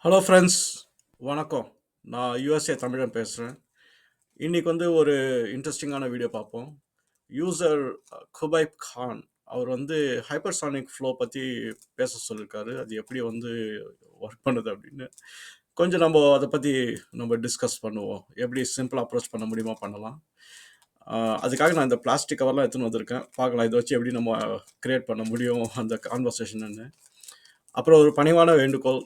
Hello friends, வணக்கம். நான் USA தமிழன் பேசுகிறேன். இன்னைக்கு ஒரு இன்ட்ரெஸ்டிங்கான வீடியோ பார்ப்போம். யூசர் குபைப் கான் அவர் ஹைப்பர்சானிக் ஃப்ளோ பற்றி பேச சொல்லியிருக்காரு. அது எப்படி ஒர்க் பண்ணுது அப்படின்னு கொஞ்சம் நம்ம அதை பற்றி டிஸ்கஸ் பண்ணுவோம். எப்படி சிம்பிளாக அப்ரோச் பண்ண முடியுமா பண்ணலாம். அதுக்காக நான் இந்த பிளாஸ்டிக் கவர்லாம் எடுத்துன்னு வந்திருக்கேன். பார்க்கலாம் இதை வச்சு எப்படி நம்ம கிரியேட் பண்ண முடியும் அந்த கான்வர்சேஷன்னு. அப்புறம் ஒரு பணிவான வேண்டுகோள்.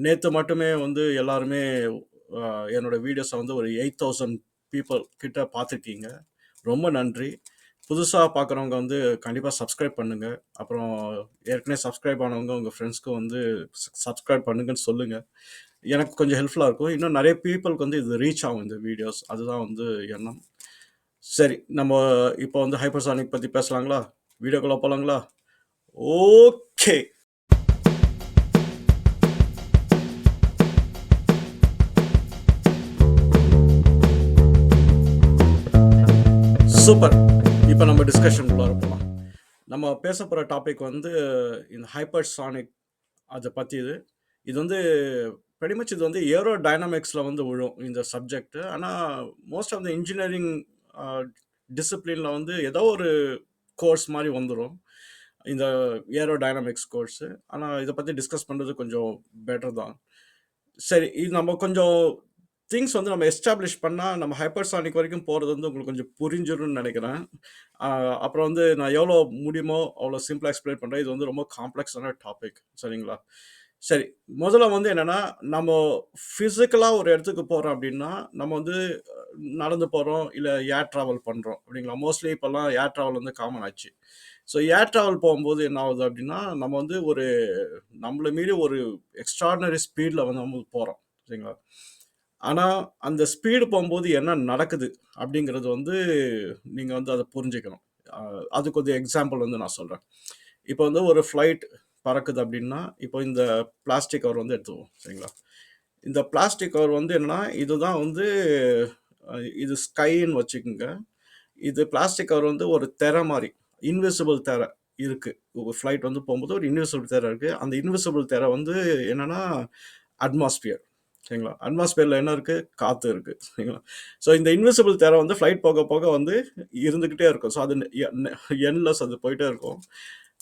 நேற்று மட்டுமே எல்லாருமே என்னோட வீடியோஸை ஒரு 8,000 பீப்புள் கிட்ட பார்த்துருக்கீங்க. ரொம்ப நன்றி. புதுசாக பார்க்குறவங்க கண்டிப்பாக சப்ஸ்கிரைப் பண்ணுங்கள். அப்புறம் ஏற்கனவே சப்ஸ்கிரைப் ஆனவங்க உங்கள் ஃப்ரெண்ட்ஸ்க்கு சப்ஸ்கிரைப் பண்ணுங்கன்னு சொல்லுங்கள். எனக்கு கொஞ்சம் ஹெல்ப்ஃபுல்லாக இருக்கும். இன்னும் நிறைய பீப்புளுக்கு இது ரீச் ஆகும் இந்த வீடியோஸ். அதுதான் எண்ணம். சரி, நம்ம இப்போ ஹைப்பர்சானிக் பற்றி பேசலாங்களா? வீடியோக்குள்ளே போகலாங்களா? ஓகே. சூப்பர். இப்போ நம்ம டிஸ்கஷனுக்குள்ளார போகலாம். நம்ம பேச போகிற டாபிக் இந்த ஹைப்பர்சானிக் அதை பற்றி. இது pretty இது ஏரோ டைனமிக்ஸில் விழும் இந்த சப்ஜெக்ட். ஆனால் மோஸ்ட் ஆஃப் த இன்ஜினியரிங் டிசிப்ளினில் ஏதோ ஒரு கோர்ஸ் மாதிரி வந்துடும் இந்த ஏரோ டைனமிக்ஸ் கோர்ஸு. ஆனால் இதை பற்றி டிஸ்கஸ் பண்ணுறது கொஞ்சம் பெட்டர் தான். சரி, இது நம்ம கொஞ்சம் திங்ஸ் நம்ம எஸ்டாப்ளிஷ் பண்ணால் நம்ம ஹைப்பர்சானிக் வரைக்கும் போகிறது உங்களுக்கு கொஞ்சம் புரிஞ்சிடும்னு நினைக்கிறேன். அப்புறம் நான் எவ்வளோ முடியுமோ அவ்வளோ சிம்பிளாக எக்ஸ்பிளைன் பண்ணுறேன். இது ரொம்ப காம்ப்ளெக்ஸான டாபிக். சரிங்களா? சரி, முதல்ல என்னென்னா, நம்ம ஃபிசிக்கலாக ஒரு இடத்துக்கு போகிறோம் அப்படின்னா நம்ம நடந்து போகிறோம், இல்லை ஏர் ட்ராவல் பண்ணுறோம் அப்படிங்களா? மோஸ்ட்லி இப்போல்லாம் ஏர் ட்ராவல் காமன் ஆச்சு. ஸோ ஏர் ட்ராவல் போகும்போது என்ன ஆகுது அப்படின்னா, நம்ம ஒரு நம்மளை மீறி ஒரு எக்ஸ்ட்ராடினரி ஸ்பீடில் நம்ம போகிறோம். சரிங்களா? ஆனால் அந்த ஸ்பீடு போகும்போது என்ன நடக்குது அப்படிங்கிறது நீங்கள் அதை புரிஞ்சுக்கணும். அதுக்கு எக்ஸாம்பிள் நான் சொல்கிறேன். இப்போ ஒரு ஃப்ளைட் பறக்குது அப்படின்னா, இப்போ இந்த பிளாஸ்டிக் கவர் எடுத்துவோம். சரிங்களா? இந்த பிளாஸ்டிக் கவர் என்னன்னா, இதுதான் இது ஸ்கைன்னு வச்சுக்கோங்க. இது பிளாஸ்டிக் கவர் ஒரு திரை மாதிரி, இன்விசிபிள் திரை இருக்கு. ஒரு ஃப்ளைட் போகும்போது ஒரு இன்விசிபிள் திரை இருக்கு. அந்த இன்விசிபிள் திரை என்னன்னா அட்மாஸ்பியர். சரிங்களா? அட்மாஸ்பியரில் என்ன இருக்குது? காற்று இருக்குது. சரிங்களா? ஸோ இந்த இன்விசிபிள் திரை ஃப்ளைட் போக போக இருந்துக்கிட்டே இருக்கும். ஸோ அது என்லெஸ், அது போயிட்டே இருக்கும்.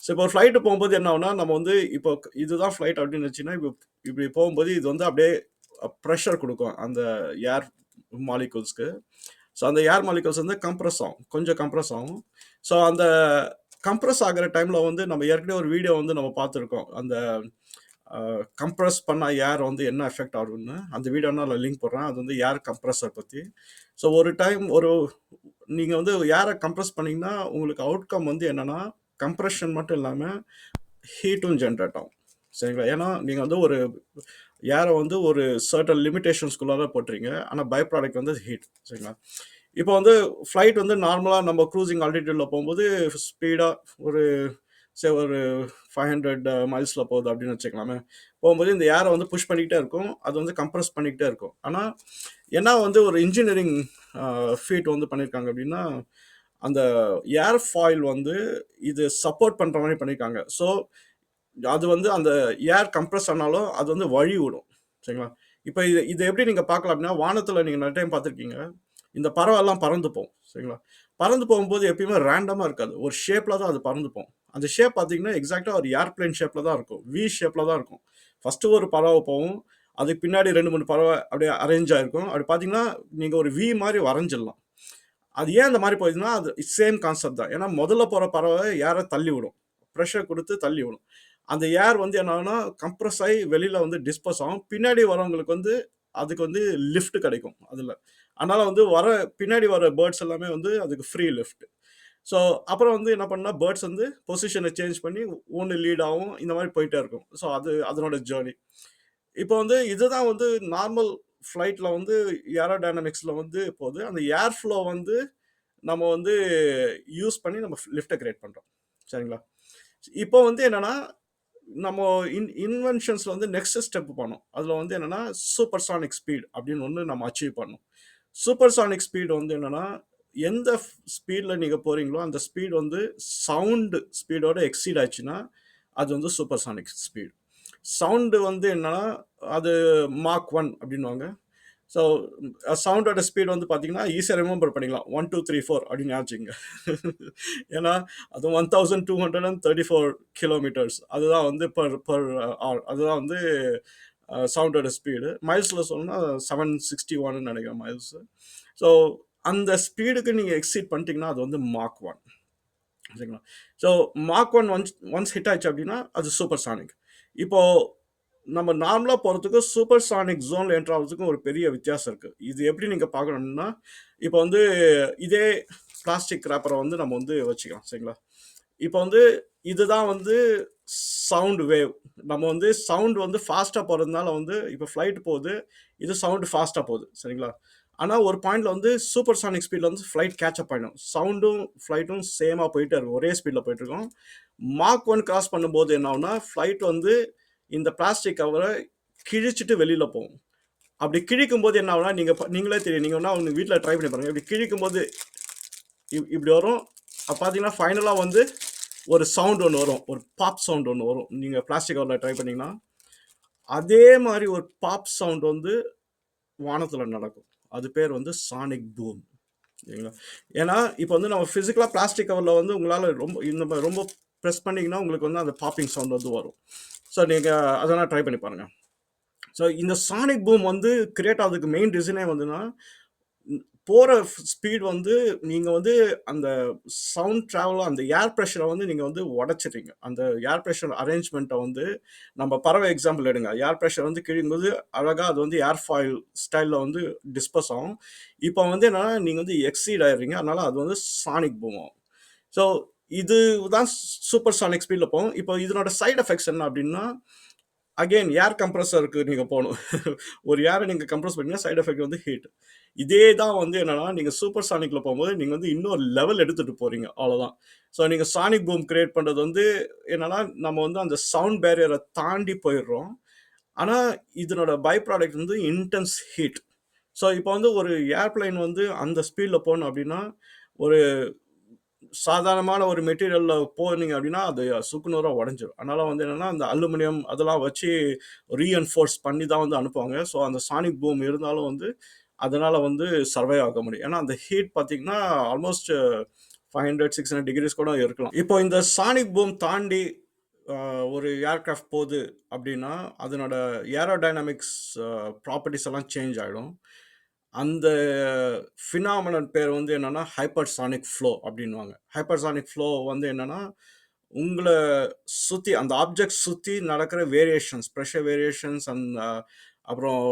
ஸோ இப்போ ஃப்ளைட்டு போகும்போது என்ன ஆகுனா, நம்ம இப்போ இதுதான் ஃப்ளைட் அப்படின்னு வச்சுன்னா, இப்போ இப்படி போகும்போது இது அப்படியே ப்ரெஷர் கொடுக்கும் அந்த ஏர் மாலிகூல்ஸ்க்கு. ஸோ அந்த ஏர் மாலிகூல்ஸ் கம்ப்ரஸ் ஆகும், கொஞ்சம் கம்ப்ரஸ் ஆகும். ஸோ அந்த கம்ப்ரஸ் ஆகிற டைமில் நம்ம ஏற்கனவே ஒரு வீடியோ நம்ம பார்த்துருக்கோம். அந்த கம்ப்ரஸ் பண்ணால் ஏர் என்ன எஃபெக்ட் ஆகும்னு. அந்த வீடியோனா நான் லிங்க் போடுறேன். அது ஏர் கம்ப்ரஸர் பற்றி. ஸோ ஒரு டைம் நீங்கள் ஏரை கம்ப்ரஸ் பண்ணிங்கன்னா உங்களுக்கு அவுட்கம் என்னென்னா, கம்ப்ரெஷன் மட்டும் இல்லாமல் ஹீட்டும் ஜென்ரேட் ஆகும். சரிங்களா? ஏன்னா நீங்கள் ஒரு ஏரை ஒரு சர்டன் லிமிட்டேஷன்ஸ்குள்ளார போட்டுறீங்க. ஆனால் பை ப்ராடக்ட் ஹீட். சரிங்களா? இப்போ ஃப்ளைட் நார்மலாக நம்ம க்ரூசிங் ஆல்டிடியூடில் போகும்போது ஸ்பீடாக ஒரு 500 மைல்ஸில் போகுது அப்படின்னு வச்சுக்கலாமே. போகும்போது இந்த ஏரை புஷ் பண்ணிக்கிட்டே இருக்கும். அது கம்ப்ரஸ் பண்ணிக்கிட்டே இருக்கும். ஆனால் ஏன்னா ஒரு இன்ஜினியரிங் ஃபீட் பண்ணியிருக்காங்க அப்படின்னா, அந்த ஏர் ஃபாயில் இது சப்போர்ட் பண்ணுற மாதிரி பண்ணியிருக்காங்க. ஸோ அது அந்த ஏர் கம்ப்ரஸ் ஆனாலும் அது வழி விடும். சரிங்களா? இப்போ இது எப்படி நீங்கள் பார்க்கலாம் அப்படின்னா, வானத்தில் நீங்கள் நிறைய டைம் பார்த்துருக்கீங்க. இந்த பறவைலாம் பறந்து போகும். சரிங்களா? பறந்து போகும்போது எப்பயுமே ரேண்டமாக இருக்காது. ஒரு ஷேப்பில் தான் அது பறந்து போகும். அந்த ஷேப் பார்த்தீங்கன்னா எக்ஸாக்டாக ஒரு ஏர்பிளேன் ஷேப்பில் தான் இருக்கும். வி ஷேப்பில் தான் இருக்கும். ஃபஸ்ட்டு ஒரு பறவை போகும். அதுக்கு பின்னாடி 2, 3 பறவை அப்படியே அரேஞ்ச் ஆகிருக்கும். அப்படி பார்த்தீங்கன்னா நீங்கள் ஒரு வி மாதிரி வரைஞ்சிடலாம். அது ஏன் அந்த மாதிரி போயிடுதுன்னா, அது சேம் கான்செப்ட் தான். ஏன்னா முதல்ல போகிற பறவை ஏரை தள்ளி விடும், ப்ரெஷர் கொடுத்து தள்ளி விடும். அந்த ஏர் என்ன ஆகுனா, கம்ப்ரஸ் ஆகி வெளியில் டிஸ்போஸ் ஆகும். பின்னாடி வரவங்களுக்கு அதுக்கு லிஃப்ட் கிடைக்கும் அதில். அதனால் வர பின்னாடி வர பேர்ட்ஸ் எல்லாமே அதுக்கு ஃப்ரீ லிஃப்ட். ஸோ அப்புறம் என்ன பண்ணால் பேர்ட்ஸ் பொசிஷனை சேஞ்ச் பண்ணி ஒன்று லீட் ஆகும். இந்த மாதிரி போயிட்டே இருக்கும். ஸோ அதனோட ஜேர்னி. இப்போ இதுதான் நார்மல் ஃப்ளைட்டில் ஏரோடைனமிக்ஸில் போகுது. அந்த ஏர் ஃப்ளோ நம்ம யூஸ் பண்ணி நம்ம லிஃப்ட்டை கிரியேட் பண்ணுறோம். சரிங்களா? இப்போ என்னென்னா, நம்ம இன்வென்ஷன்ஸில் நெக்ஸ்ட் ஸ்டெப் பண்ணோம். அதில் என்னென்னா சூப்பர்சானிக் ஸ்பீட் அப்படின்னு ஒன்று நம்ம அச்சீவ் பண்ணோம். சூப்பர்சானிக் ஸ்பீட் என்னென்னா, எந்த ஸ்பீடில் நீங்கள் போகிறீங்களோ அந்த ஸ்பீட் சவுண்டு ஸ்பீடோட எக்ஸீட் ஆச்சுன்னா அது சூப்பர்சானிக் ஸ்பீட். சவுண்டு வந்து என்னன்னா, அது மாக் 1 அப்படின்னுவாங்க. ஸோ சவுண்டோட ஸ்பீட் வந்து பார்த்தீங்கன்னா, ஈஸியா ரிமெம்பர் பண்ணிக்கலாம். 1, 2, 3, 4 அப்படின்னு ஞாபகம் வச்சுக்கங்க. ஏன்னா, அது 1234 கிலோமீட்டர்ஸ். அதுதான் வந்து பெர் பெர் ஹவர். அதுதான் வந்து சவுண்டோட ஸ்பீடு. மைல்ஸ்ல சொல்லணும்னா 761 நினைக்கிறேன் மைல்ஸ். ஸோ அந்த ஸ்பீடுக்கு நீங்க எக்ஸீட் பண்ணிட்டீங்கன்னா, அது வந்து மாக் 1. சரிங்களா? ஸோ மாக் 1 ஒன்ஸ் ஹிட் ஆயிடுச்சு அப்படின்னா, அது சூப்பர் சானிக். இப்போ நம்ம நார்மலா போறதுக்கு சூப்பர் சானிக் ஜோன்ல என்டர் ஆகுறதுக்கும் ஒரு பெரிய வித்தியாசம் இருக்கு. இது எப்படி நீங்க பார்க்கணும்னா, இப்போ வந்து இதே பிளாஸ்டிக் ரேப்பரை வந்து நம்ம வந்து வச்சுக்கலாம். சரிங்களா? இப்போ வந்து இதுதான் வந்து சவுண்ட் வேவ். நம்ம வந்து சவுண்ட் வந்து ஃபாஸ்டா போறதுனால வந்து இப்போ ஃப்ளைட் போகுது. இது சவுண்ட் ஃபாஸ்டா போகுது. சரிங்களா? ஆனா ஒரு பாயிண்ட்ல வந்து சூப்பர் சானிக் ஸ்பீட்ல வந்து ஃப்ளைட் கேட்ச் அப் ஆயிடும். சவுண்டும் ஃப்ளைட்டும் சேமா போயிட்டே இருக்கும். ஒரே ஸ்பீட்ல போயிட்டு இருக்கும். மாக் 1 கிராஸ் பண்ணும்போது என்ன ஆகும்னா, ஃப்ளைட் வந்து இந்த பிளாஸ்டிக் கவரை கிழிச்சிட்டு வெளியில போகும். அப்படி கிழிக்கும் போது என்ன ஆகும்னா, நீங்களே தெரியும். நீங்க வேணா உங்க வீட்ல ட்ரை பண்ணி பாருங்க. இப்படி கிழிக்கும் போது இப்படி வரும். அப்ப பார்த்தீங்கன்னா, ஃபைனலா வந்து ஒரு சவுண்ட் ஒண்ணு வரும். ஒரு பாப் சவுண்ட் ஒண்ணு வரும். நீங்க பிளாஸ்டிக் கவர்ல ட்ரை பண்ணீங்கன்னா, அதே மாரி ஒரு பாப் சவுண்ட் வந்து வானத்துல நடக்கும். அது பேர் வந்து சானிக் பூம். சரிங்களா? ஏன்னா, இப்ப வந்து நம்ம பிசிக்கலா பிளாஸ்டிக் கவர்ல வந்து உங்களால இந்த மாரி ரொம்ப பிரஸ் பண்ணீங்கன்னா, உங்களுக்கு வந்து அந்த பாப்பிங் சவுண்ட் வந்து வரும். ஸோ நீங்க அதெல்லாம் ட்ரை பண்ணி பாருங்க. ஸோ இந்த சானிக் பூம் வந்து கிரியேட் ஆகுறதுக்கு மெயின் ரீசனே வந்துன்னா, போற ஸ்பீட் வந்து நீங்க வந்து அந்த சவுண்ட் டிராவல் அந்த ஏர் பிரஷரை வந்து நீங்க வந்து உடைச்சிடுறீங்க. அந்த ஏர் பிரஷர் அரேஞ்ச்மெண்ட்டை வந்து நம்ம பறவை எக்ஸாம்பிள் எடுங்க. ஏர் பிரஷர் வந்து கிழியும்போது அழகா அது வந்து ஏர் ஃபாயில் ஸ்டைல்ல வந்து டிஸ்பர்ஸ் ஆகும். இப்போ வந்து என்னன்னா நீங்க வந்து எக்ஸீட் ஆயிடுறீங்க. அதனால அது வந்து சானிக் பூம் ஆகும். ஸோ இது தான் சூப்பர் சானிக் ஸ்பீட்ல போகும். இப்போ இதனோட சைடு எஃபெக்ட்ஸ் என்ன அப்படின்னா, அகைன் ஏர் கம்ப்ரஸருக்கு நீங்க போகணும். ஒரு ஏரை நீங்க கம்ப்ரஸ் பண்ணீங்கன்னா சைடு எஃபெக்ட் வந்து ஹீட். இதே தான் வந்து என்னன்னா, நீங்க சூப்பர் சானிக்ல போகும்போது நீங்க வந்து இன்னொரு லெவல் எடுத்துட்டு போறீங்க. அவ்வளோதான். ஸோ நீங்க சானிக் பூம் கிரியேட் பண்றது வந்து என்னன்னா, நம்ம வந்து அந்த சவுண்ட் பேரியரை தாண்டி போயிடுறோம். ஆனா, இதனோட பை ப்ராடக்ட் வந்து இன்டென்ஸ் ஹீட். ஸோ இப்போ வந்து ஒரு ஏர்பிளைன் வந்து அந்த ஸ்பீட்ல போகணும் அப்படின்னா, ஒரு சாதாரணமான ஒரு மெட்டீரியல்ல போனீங்க அப்படின்னா, அது சுக்குநூறா உடைஞ்சிரும். அதனால வந்து என்னன்னா, அந்த அலுமினியம் அதெல்லாம் வச்சு ரீஎன்ஃபோர்ஸ் பண்ணி தான் வந்து அனுப்புவாங்க. ஸோ அந்த சானிக் பூம் இருந்தாலும் வந்து, அதனால வந்து சர்வைவ் ஆக முடியும். ஏன்னா, அந்த ஹீட் பார்த்தீங்கன்னா, ஆல்மோஸ்ட் 500, 600 டிகிரிஸ் கூட இருக்கலாம். இப்போ இந்த சானிக் பூம் தாண்டி அ ஒரு ஏர்கிராஃப்ட் போது அப்படின்னா, அதனோட ஏரோடைனமிக்ஸ் ப்ராப்பர்ட்டீஸ் எல்லாம் சேஞ்ச் ஆயிடும். அந்த ஃபினாமினன் பேர் வந்து என்னன்னா, ஹைப்பர்சானிக் ஃப்ளோ அப்படின்னுவாங்க. ஹைப்பர்சானிக் ஃப்ளோ வந்து என்னன்னா, உங்கள சுத்தி அந்த ஆப்ஜெக்ட் சுத்தி நடக்கிற வேரியேஷன்ஸ், பிரஷர் வேரியேஷன்ஸ் அப்புறம்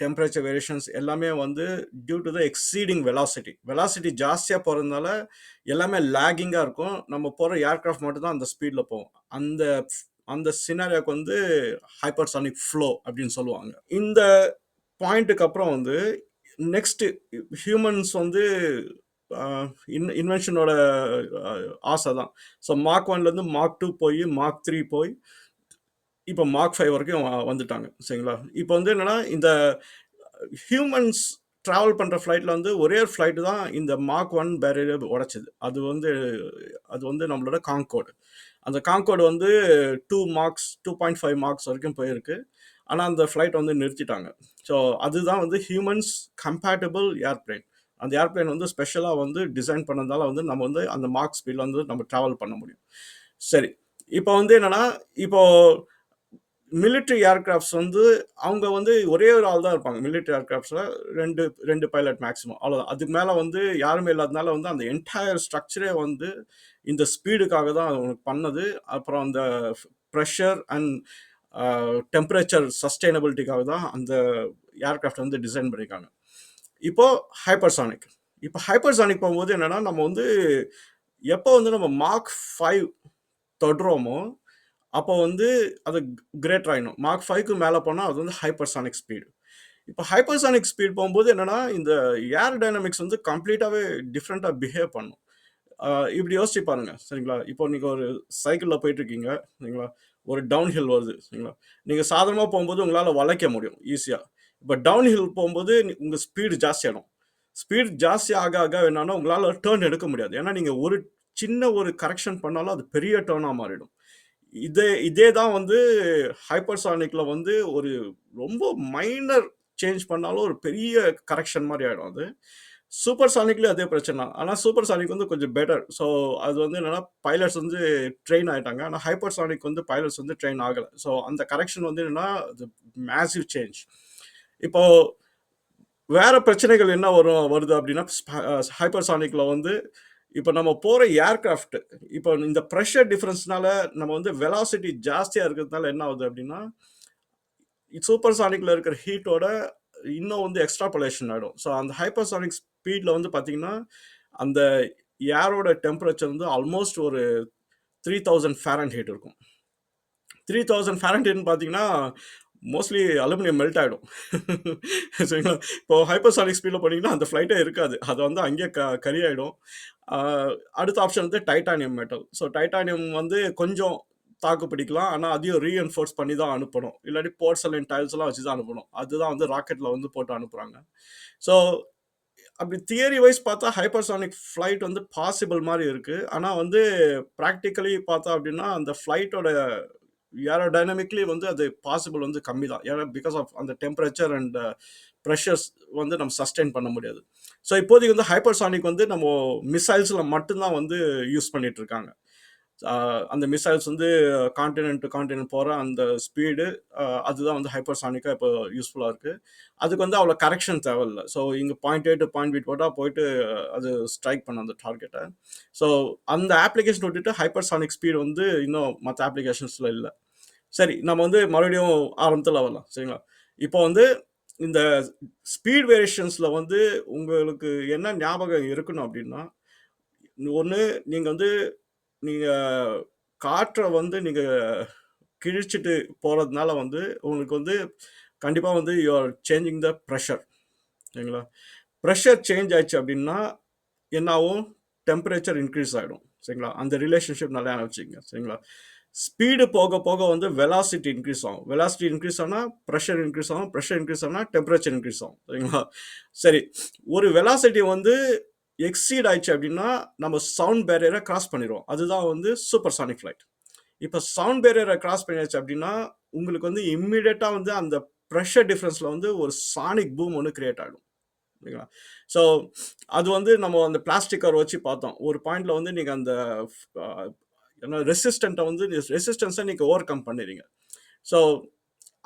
டெம்பரேச்சர் வேரியேஷன்ஸ் எல்லாமே வந்து due to the exceeding velocity. Velocity ஜாஸ்தியா போறதுனால எல்லாமே லேகிங்கா இருக்கும். நம்ம போற ஏர்கிராஃப்ட் மட்டும் தான் அந்த ஸ்பீட்ல போகும். அந்த அந்த சினாரியோக்கு வந்து ஹைப்பர்சானிக் ஃப்ளோ அப்படின்னு சொல்லுவாங்க. இந்த பாயிண்ட்டுக்கு அப்புறம் வந்து நெக்ஸ்ட் ஹியூமன்ஸ் வந்து இன்வென்ஷனோட ஆசை தான். ஸோ மார்க் 1லேருந்து மார்க் 2 போய் மார்க் 3 போய் இப்போ மார்க் 5 வரைக்கும் வந்துட்டாங்க. சரிங்களா? இப்போ வந்து என்னன்னா, இந்த ஹியூமன்ஸ் டிராவல் பண்ற ஃப்ளைட்ல வந்து ஒரே ஒரு ஃப்ளைட் தான் இந்த மார்க் 1 பேரியர் உடைச்சது. அது வந்து நம்மளோட கான்கோர்ட். அந்த கான்கோர்ட் வந்து 2.5 மார்க்ஸ் வரைக்கும் போயிருக்கு. ஆனா அந்த ஃப்ளைட் வந்து நிறுத்திட்டாங்க. ஸோ அதுதான் வந்து ஹியூமன்ஸ் கம்பேட்டபிள் ஏர்பிளேன். அந்த ஏர்பிளேன் வந்து ஸ்பெஷலா வந்து டிசைன் பண்ணதால வந்து நம்ம வந்து அந்த மார்க் ஸ்பீட்ல வந்து நம்ம டிராவல் பண்ண முடியும். சரி. இப்போ வந்து என்னன்னா, இப்போ மிலிட்டரி ஏர்கிராஃப்ட்ஸ் வந்து அவங்க வந்து ஒரே ஒரு ஆள் தான் இருப்பாங்க. மிலிட்டரி ஏர்கிராஃப்ட்ஸ்ல 2 பைலட் மேக்ஸிமம். அவ்வளோதான். அதுக்கு மேல வந்து யாருமே இல்லாதனால வந்து அந்த என்டையர் ஸ்ட்ரக்சரே வந்து இந்த ஸ்பீடுக்காக தான் பண்ணது. அப்புறம் அந்த பிரஷர் அண்ட் டெம்பரேச்சர் சஸ்டெய்னபிலிட்டிக்காக தான் அந்த ஏர்கிராஃப்ட் வந்து டிசைன் பண்ணியிருக்காங்க. இப்போ ஹைப்பர்சானிக். இப்போ ஹைப்பர்சானிக் போகும்போது என்னன்னா, நம்ம வந்து எப்போ வந்து நம்ம மார்க் 5 தொடுறோமோ, அப்போ வந்து அது கிரேட்டர் ஆயிடும். மார்க் 5க்கு மேல போனா அது வந்து ஹைப்பர்சானிக் ஸ்பீடு. இப்போ ஹைப்பர்சானிக் ஸ்பீட் போகும்போது என்னன்னா, இந்த ஏர் டைனமிக்ஸ் வந்து கம்ப்ளீட்டாவே டிஃப்ரெண்ட்டா பிஹேவ் பண்ணும். இப்படி யோசிச்சு பாருங்க. சரிங்களா? இப்போ நீங்க ஒரு சைக்கிள்ல போயிட்டுருக்கீங்க. சரிங்களா? ஒரு டவுன் ஹில் வருது. சரிங்களா? நீங்க சாதாரணமா போம்போது உங்களால வளைக்க முடியும் ஈஸியா. இப்ப டவுன் ஹில் போம்போது உங்க ஸ்பீடு ஜாஸ்தியாயிடும். ஸ்பீட் ஜாஸ்தி ஆக ஆக என்னன்னா, உங்களால டர்ன் எடுக்க முடியாது. ஏன்னா, நீங்க ஒரு சின்ன ஒரு கரெக்ஷன் பண்ணாலும் அது பெரிய டர்னா மாறிடும். இதே தான் வந்து ஹைப்பர்சானிக்ல வந்து ஒரு ரொம்ப மைனர் சேஞ்ச் பண்ணாலும் ஒரு பெரிய கரெக்ஷன் மாதிரி ஆயிடும் அது. சூப்பர் சானிக்லயும் அதே பிரச்சனை தான். ஆனா சூப்பர் சானிக் வந்து கொஞ்சம் பெட்டர். ஸோ அது வந்து என்னன்னா பைலட்ஸ் வந்து ட்ரெயின் ஆயிட்டாங்க. ஆனா ஹைப்பர் சானிக் வந்து பைலட்ஸ் வந்து ட்ரெயின் ஆகல. ஸோ அந்த கரெக்ஷன் வந்து என்னன்னா மேசிவ் சேஞ்ச். இப்போ வேற பிரச்சனைகள் என்ன வருது அப்படின்னா ஹைப்பர்சானிக்ல வந்து இப்போ நம்ம போற ஏர்கிராஃப்ட் இப்போ இந்த ப்ரெஷர் டிஃபரன்ஸ்னால நம்ம வந்து வெலாசிட்டி ஜாஸ்தியா இருக்கிறதுனால என்ன ஆகுது அப்படின்னா சூப்பர் சானிக்ல இருக்கிற ஹீட்டோட இன்னும் வந்து எக்ஸ்ட்ராபுலேஷன் ஆகிடும். ஸோ அந்த ஹைப்பர்சானிக் ஸ்பீட்ல வந்து பார்த்தீங்கன்னா அந்த ஏரோட டெம்பரேச்சர் வந்து ஆல்மோஸ்ட் ஒரு 3000 ஃபாரன்ஹீட் இருக்கும். 3000 ஃபாரன்ஹீட்னு பார்த்தீங்கன்னா மோஸ்ட்லி அலுமினியம் மெல்ட் ஆகிடும். சரிங்களா? இப்போ ஹைப்பர்சானிக் ஸ்பீடில் போனீங்கன்னா அந்த ஃப்ளைட்டே இருக்காது. அது வந்து அங்கேயே கரியாயிடும். அடுத்த ஆப்ஷன் வந்து டைட்டானியம் மெட்டல். ஸோ டைட்டானியம் வந்து கொஞ்சம் தாக்கு பிடிக்கலாம். ஆனால் அதையும் ரீஎன்ஃபோர்ஸ் பண்ணி தான் அனுப்பணும். இல்லாட்டி போர்ட்சலைன் டைல்ஸ்லாம் வச்சு தான் அனுப்பணும். அதுதான் வந்து ராக்கெட்டில் வந்து போட்டு அனுப்புகிறாங்க. ஸோ அப்படி தியரி வைஸ் பார்த்தா ஹைப்பர்சானிக் ஃப்ளைட் வந்து பாசிபிள் மாதிரி இருக்கு. ஆனால் வந்து ப்ராக்டிக்கலி பார்த்தா அப்படின்னா அந்த ஃப்ளைட்டோட ஏரோடைனமிக்லி வந்து அது பாசிபிள் வந்து கம்மி தான். ஏன்னா பிகாஸ் ஆஃப் அந்த டெம்பரேச்சர் அண்ட் ப்ரெஷர்ஸ் வந்து நம்ம சஸ்டெயின் பண்ண முடியாது. ஸோ இப்போதைக்கு வந்து ஹைப்பர்சானிக் வந்து நம்ம மிசைல்ஸில் மட்டும்தான் வந்து யூஸ் பண்ணிட்டு இருக்காங்க. அந்த மிசைல்ஸ் வந்து கான்டினென்ட் டு கான்டினென்ட் போகிற அந்த ஸ்பீடு அதுதான் வந்து ஹைப்பர்சானிக்காக இப்போ யூஸ்ஃபுல்லாக இருக்குது. அதுக்கு வந்து அவ்வளோ கரெக்ஷன் தேவையில்லை. ஸோ இங்கே .8 to .8 போட்டால் போயிட்டு அது ஸ்ட்ரைக் பண்ண அந்த டார்கெட்டை. ஸோ அந்த அப்ளிகேஷன் விட்டுட்டு ஹைப்பர்சானிக் ஸ்பீடு வந்து இன்னும் மற்ற அப்ளிகேஷன்ஸில் இல்லை. சரி, நம்ம வந்து மறுபடியும் ஆரம்பத்தில் வரலாம். சரிங்களா? இப்போ வந்து இந்த ஸ்பீட் வேரியேஷன்ஸில் வந்து உங்களுக்கு என்ன ஞாபகம் இருக்கணும் அப்படின்னா ஒன்று நீங்கள் வந்து நீங்கள் காற்றை வந்து நீங்கள் கிழிச்சிட்டு போகிறதுனால வந்து உங்களுக்கு வந்து கண்டிப்பாக வந்து you are changing the pressure. சரிங்களா? ப்ரெஷர் சேஞ்ச் ஆயிடுச்சு அப்படின்னா என்ன ஆகும்? டெம்பரேச்சர் இன்க்ரீஸ் ஆகிடும். சரிங்களா? அந்த ரிலேஷன்ஷிப் நல்லா வச்சுக்கோங்க. சரிங்களா? ஸ்பீடு போக போக வந்து வெலாசிட்டி இன்க்ரீஸ் ஆகும். வெலாசிட்டி இன்க்ரீஸ் ஆனால் ப்ரெஷர் இன்க்ரீஸ் ஆகும். ப்ரெஷர் இன்க்ரீஸ் ஆனால் டெம்பரேச்சர் இன்க்ரீஸ் ஆகும். சரிங்களா? சரி, ஒரு வெலாசிட்டி வந்து எக்ஸீட் ஆயிடுச்சு அப்படின்னா நம்ம சவுண்ட் பேரியரை கிராஸ் பண்ணிடுவோம். அதுதான் வந்து சூப்பர் சானிக் ஃப்ளைட். இப்போ சவுண்ட் பேரியரை கிராஸ் பண்ணியாச்சு அப்படின்னா உங்களுக்கு வந்து இம்மிடியட்டாக வந்து அந்த ப்ரெஷர் டிஃப்ரென்ஸில் வந்து ஒரு சானிக் பூம் ஒன்று கிரியேட் ஆகிடும். ஓகேங்களா? ஸோ அது வந்து நம்ம அந்த பிளாஸ்டிக் கவர் வச்சு பார்த்தோம். ஒரு பாயிண்ட்ல வந்து நீங்கள் அந்த ஏன்னா ரெசிஸ்டண்ட்டை வந்து ரெசிஸ்டன்ஸை நீங்கள் ஓவர் கம் பண்ணிடுறீங்க. ஸோ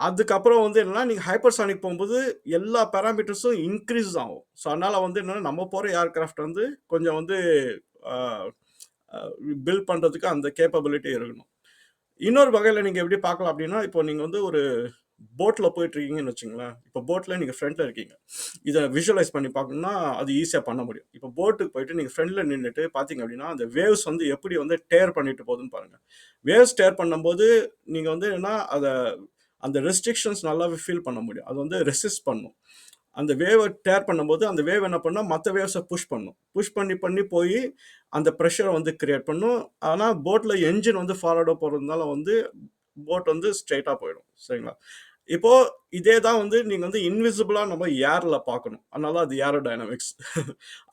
அதுக்கப்புறம் வந்து என்னன்னா நீங்கள் ஹைப்பர்சானிக் போகும்போது எல்லா பேராமீட்டர்ஸும் இன்க்ரீஸ் ஆகும். ஸோ அதனால் வந்து என்னென்னா நம்ம போகிற ஏர்கிராஃப்ட் வந்து கொஞ்சம் வந்து பில்ட் பண்ணுறதுக்கு அந்த கேப்பபிலிட்டி இருக்கணும். இன்னொரு வகையில் நீங்கள் எப்படி பார்க்கலாம் அப்படின்னா இப்போ நீங்கள் வந்து ஒரு போட்டில் போயிட்டு இருக்கீங்கன்னு வச்சுங்களேன். இப்போ போட்டில் நீங்கள் ஃப்ரண்ட்டில் இருக்கீங்க. இதை விஷுவலைஸ் பண்ணி பார்க்கணும்னா அது ஈஸியாக பண்ண முடியும். இப்போ போட்டுக்கு போயிட்டு நீங்கள் ஃப்ரண்ட்டில் நின்றுட்டு பார்த்தீங்க அப்படின்னா அந்த வேவ்ஸ் வந்து எப்படி வந்து டேர் பண்ணிட்டு போகுதுன்னு பாருங்கள். வேவ்ஸ் டேர் பண்ணும்போது நீங்கள் வந்து என்ன அதை அந்த ரெஸ்ட்ரிக்ஷன்ஸ் நல்லாவே ஃபீல் பண்ண முடியும். அது வந்து ரெசிஸ்ட் பண்ணும். அந்த வேவை டேர் பண்ணும்போது அந்த வேவ் என்ன பண்ணால் மற்ற வேவ்ஸை புஷ் பண்ணும். புஷ் பண்ணி போய் அந்த ப்ரெஷரை வந்து கிரியேட் பண்ணும். ஆனால் போட்டில் என்ஜின் வந்து ஃபார்வர்டாக போகிறதுனால வந்து போட் வந்து ஸ்ட்ரைட்டாக போயிடும். சரிங்களா? இப்போ இதே தான் வந்து நீங்கள் வந்து இன்விசிபிளாக நம்ம ஏரில் பார்க்கணும். அதனால அது ஏரோடைனமிக்ஸ்.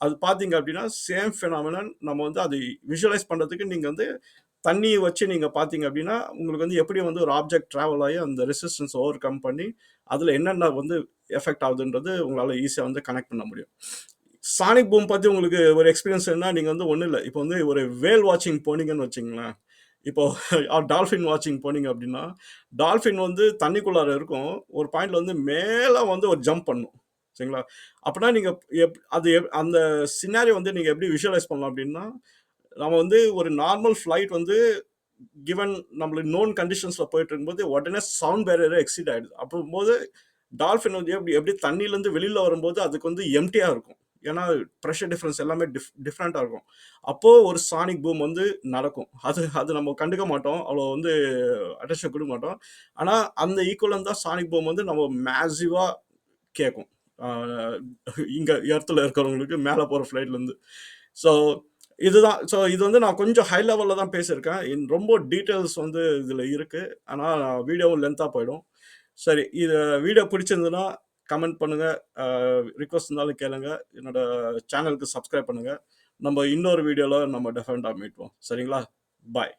அது பார்த்தீங்க அப்படின்னா சேம் ஃபினாமினன் நம்ம வந்து அது விஷுவலைஸ் பண்ணுறதுக்கு நீங்கள் வந்து தண்ணியை வச்சு நீங்கள் பார்த்தீங்க அப்படின்னா உங்களுக்கு வந்து எப்படி வந்து ஒரு ஆப்ஜெக்ட் ட்ராவல் ஆகி அந்த ரெசிஸ்டன்ஸ் ஓவர் கம் பண்ணி அதில் என்னென்ன வந்து எஃபெக்ட் ஆகுதுன்றது உங்களால் ஈஸியாக வந்து கனெக்ட் பண்ண முடியும். சானிக் பூம் பற்றி உங்களுக்கு ஒரு எக்ஸ்பீரியன்ஸ் என்ன, நீங்கள் வந்து ஒன்றும் இல்லை, இப்போ வந்து ஒரு வேல் வாட்சிங் போனீங்கன்னு வச்சிங்களேன். இப்போ டால்ஃபின் வாட்சிங் போனீங்க அப்படின்னா டால்ஃபின் வந்து தண்ணிக்குள்ளார இருக்கும். ஒரு பாயிண்ட்ல வந்து மேலே வந்து ஒரு ஜம்ப் பண்ணும். சரிங்களா? அப்படின்னா நீங்கள் அந்த சினாரியோ வந்து நீங்கள் எப்படி விஷுவலைஸ் பண்ணலாம் அப்படின்னா நம்ம வந்து ஒரு நார்மல் ஃப்ளைட் வந்து கிவன் நம்மளுக்கு நோன் கண்டிஷன்ஸில் போயிட்டு இருக்கும்போது உடனே சவுண்ட் பேரியரை எக்ஸிட் ஆகிடுது. அப்போது டால்ஃபின் வந்து எப்படி தண்ணியிலேருந்து வெளியில் வரும்போது அதுக்கு வந்து எம்டியாக இருக்கும். ஏன்னா ப்ரெஷர் டிஃப்ரென்ஸ் எல்லாமே டிஃப்ரெண்ட்டாக இருக்கும். அப்போது ஒரு சானிக் பூம் வந்து நடக்கும். அது நம்ம கண்டுக்க மாட்டோம், அவ்வளோ வந்து அட்டென்ஷன் கொடுக்க மாட்டோம். ஆனால் அந்த ஈக்குவலன் தான் சானிக் பூம் வந்து நம்ம மேசிவாக கேட்கும் இங்கே எர்த்தில் இருக்கிறவங்களுக்கு மேலே போகிற ஃப்ளைட்லேருந்து. ஸோ இதுதான். ஸோ இது வந்து நான் கொஞ்சம் ஹை லெவலில் தான் பேசியிருக்கேன். ரொம்ப டீட்டெயில்ஸ் வந்து இதில் இருக்குது. ஆனால் வீடியோவும் லென்த்தாக போயிடும். சரி, இது வீடியோ பிடிச்சிருந்ததுன்னா கமெண்ட் பண்ணுங்கள், ரிக்வஸ்ட் இருந்தாலும் கேளுங்க, என்னோட சேனலுக்கு சப்ஸ்கிரைப் பண்ணுங்கள். நம்ம இன்னொரு வீடியோவில் நம்ம டெஃபினட்டாக மீட்வோம். சரிங்களா? பாய்.